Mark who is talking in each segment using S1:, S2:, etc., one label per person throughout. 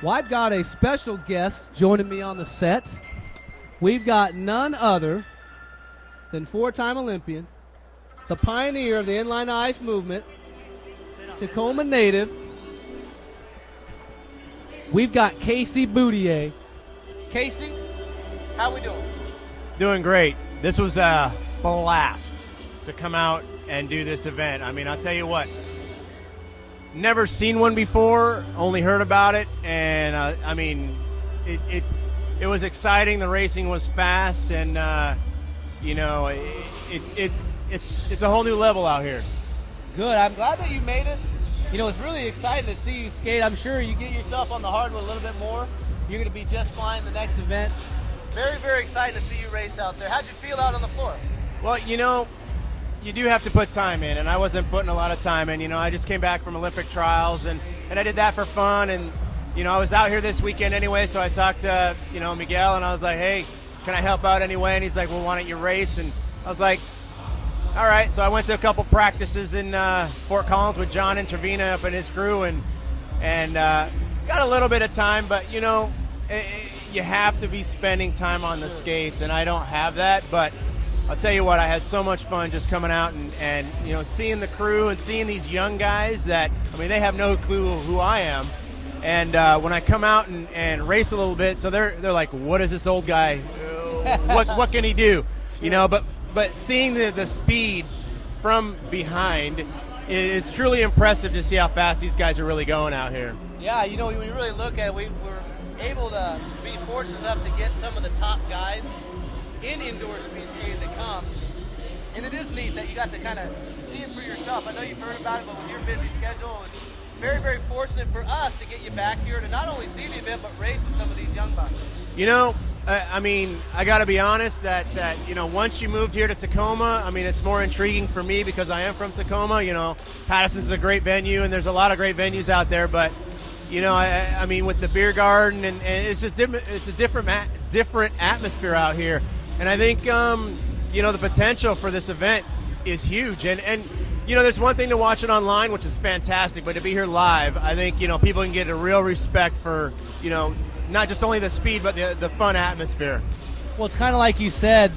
S1: Well, I've got a special guest joining me on the set. We've got none other than four-time Olympian, the pioneer of the inline ice movement, Tacoma native. We've got KC Boutiette. Casey, how we doing?
S2: Doing great. This was a blast to come out and do this event. I mean, I'll tell you what, never seen one before, only heard about it, and I mean, it was exciting. The racing was fast, and you know, it's a whole new level out here.
S1: Good. I'm glad that you made it. You know, it's really exciting to see you skate. I'm sure you get yourself on the hardwood a little bit more, you're going to be just fine the next event. Very, very exciting to see you race out there. How'd you feel out on the floor?
S2: Well, you know, you do have to put time in, and I wasn't putting a lot of time in. You know, I just came back from Olympic trials, and I did that for fun. And, you know, I was out here this weekend anyway, so I talked to, you know, Miguel, and I was like, hey, can I help out anyway? And he's like, well, why don't you race? And I was like, all right. So I went to a couple practices in Fort Collins with John Intervina up in his crew, and got a little bit of time, but, you know, you have to be spending time on the skates, and I don't have that. But I'll tell you what, I had so much fun just coming out and you know, seeing the crew and seeing these young guys that, I mean, they have no clue who I am. And when I come out and race a little bit, so they're like, what is this old guy? What can he do? You know, but seeing the speed from behind is truly impressive to see how fast these guys are really going out here.
S1: Yeah, you know, when you really look at it, we're able to be fortunate enough to get some of the top guys in indoor speed skating to come. And it is neat that you got to kind of see it for yourself. I know you've heard about it, but with your busy schedule, it's very, very fortunate for us to get you back here to not only see the event, but race with some of these young bucks.
S2: You know, I mean, I got to be honest that, you know, once you moved here to Tacoma, I mean, it's more intriguing for me because I am from Tacoma. You know, Patterson's a great venue, and there's a lot of great venues out there, but you know, I mean, with the beer garden, and it's just different. It's a different atmosphere out here, and I think you know, the potential for this event is huge. And you know, there's one thing to watch it online, which is fantastic, but to be here live, I think, you know, people can get a real respect for, you know, not just only the speed, but the fun atmosphere.
S1: Well, it's kind of like you said,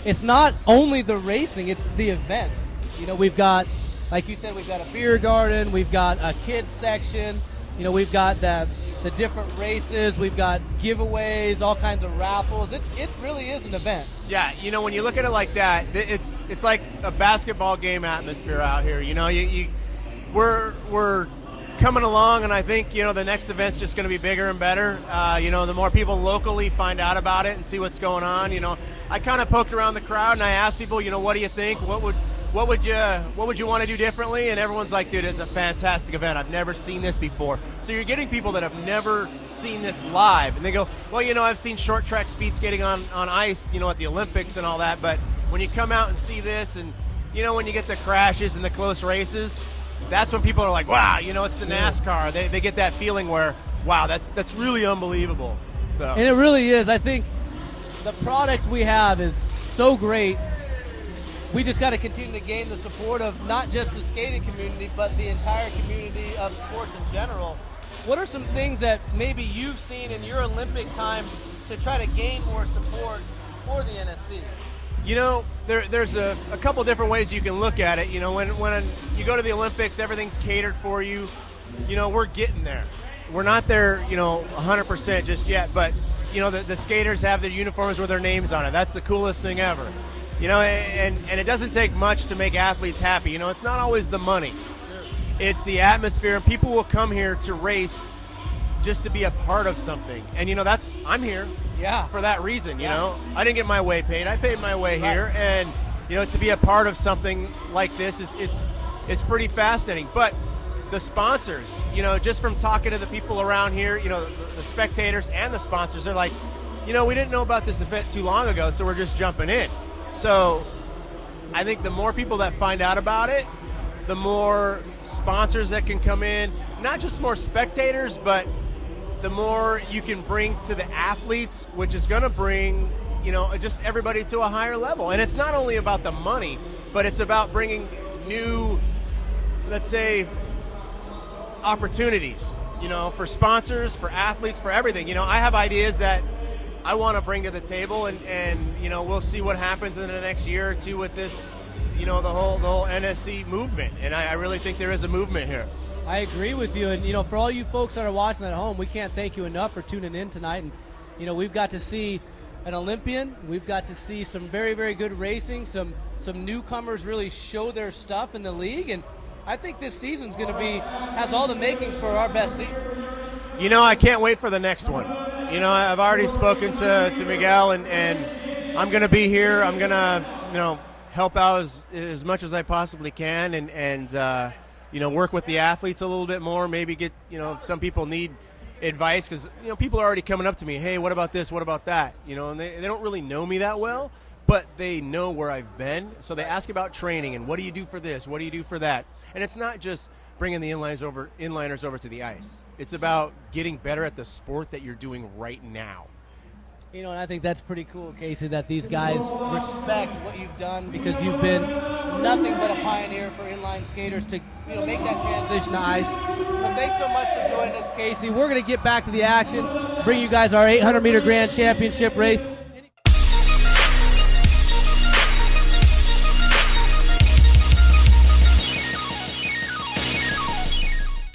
S1: it's not only the racing, it's the event. You know, we've got, like you said, we've got a beer garden, we've got a kids section. You know, we've got the different races, we've got giveaways, all kinds of raffles. It really is an event.
S2: Yeah, you know, when you look at it like that, it's like a basketball game atmosphere out here. You know, we're coming along, and I think, you know, the next event's just going to be bigger and better. You know, the more people locally find out about it and see what's going on. You know, I kind of poked around the crowd and I asked people, you know, what do you think? What would you want to do differently? And everyone's like, dude, it's a fantastic event. I've never seen this before. So you're getting people that have never seen this live, and they go, well, you know, I've seen short track speed skating on ice, you know, at the Olympics and all that, but when you come out and see this, and you know, when you get the crashes and the close races, that's when people are like, wow, you know, it's the NASCAR. They get that feeling where, wow, that's really unbelievable. So,
S1: and it really is. I think the product we have is so great. We just got to continue to gain the support of not just the skating community, but the entire community of sports in general. What are some things that maybe you've seen in your Olympic time to try to gain more support for the NSC?
S2: You know, there's a couple different ways you can look at it. You know, when you go to the Olympics, everything's catered for you. You know, we're getting there. We're not there, you know, 100% just yet, but, you know, the skaters have their uniforms with their names on it. That's the coolest thing ever. You know, and it doesn't take much to make athletes happy. You know, it's not always the money. It's the atmosphere, and people will come here to race just to be a part of something. And, you know, I'm here for that reason, you know. I didn't get my way paid. I paid my way here. And, you know, to be a part of something like this, it's pretty fascinating. But the sponsors, you know, just from talking to the people around here, you know, the spectators and the sponsors, they're like, you know, we didn't know about this event too long ago, so we're just jumping in. So I think the more people that find out about it, the more sponsors that can come in, not just more spectators, but the more you can bring to the athletes, which is going to bring, you know, just everybody to a higher level. And it's not only about the money, but it's about bringing new, let's say, opportunities. you know, for sponsors, for athletes, for everything. You know, I have ideas that I want to bring to the table, and you know, we'll see what happens in the next year or two with this, you know, the whole NSC movement. And I really think there is a movement here.
S1: I agree with you, and you know, for all you folks that are watching at home, we can't thank you enough for tuning in tonight. And you know, we've got to see an Olympian, we've got to see some very, very good racing, some newcomers really show their stuff in the league, and I think this season's going to has all the makings for our best season.
S2: You know, I can't wait for the next one. You know, I've already spoken to Miguel, and I'm going to be here. I'm going to, you know, help out as much as I possibly can, and you know, work with the athletes a little bit more. Maybe get, you know, if some people need advice, because you know, people are already coming up to me, hey, what about this, what about that, you know, and they don't really know me that well, but they know where I've been, so they ask about training and what do you do for this, what do you do for that. And it's not just bringing the inliners over to the ice. It's about getting better at the sport that you're doing right now.
S1: You know, and I think that's pretty cool, Casey, that these guys respect what you've done, because you've been nothing but a pioneer for inline skaters to, you know, make that transition to ice. So thanks so much for joining us, Casey. We're going to get back to the action, bring you guys our 800-meter grand championship race.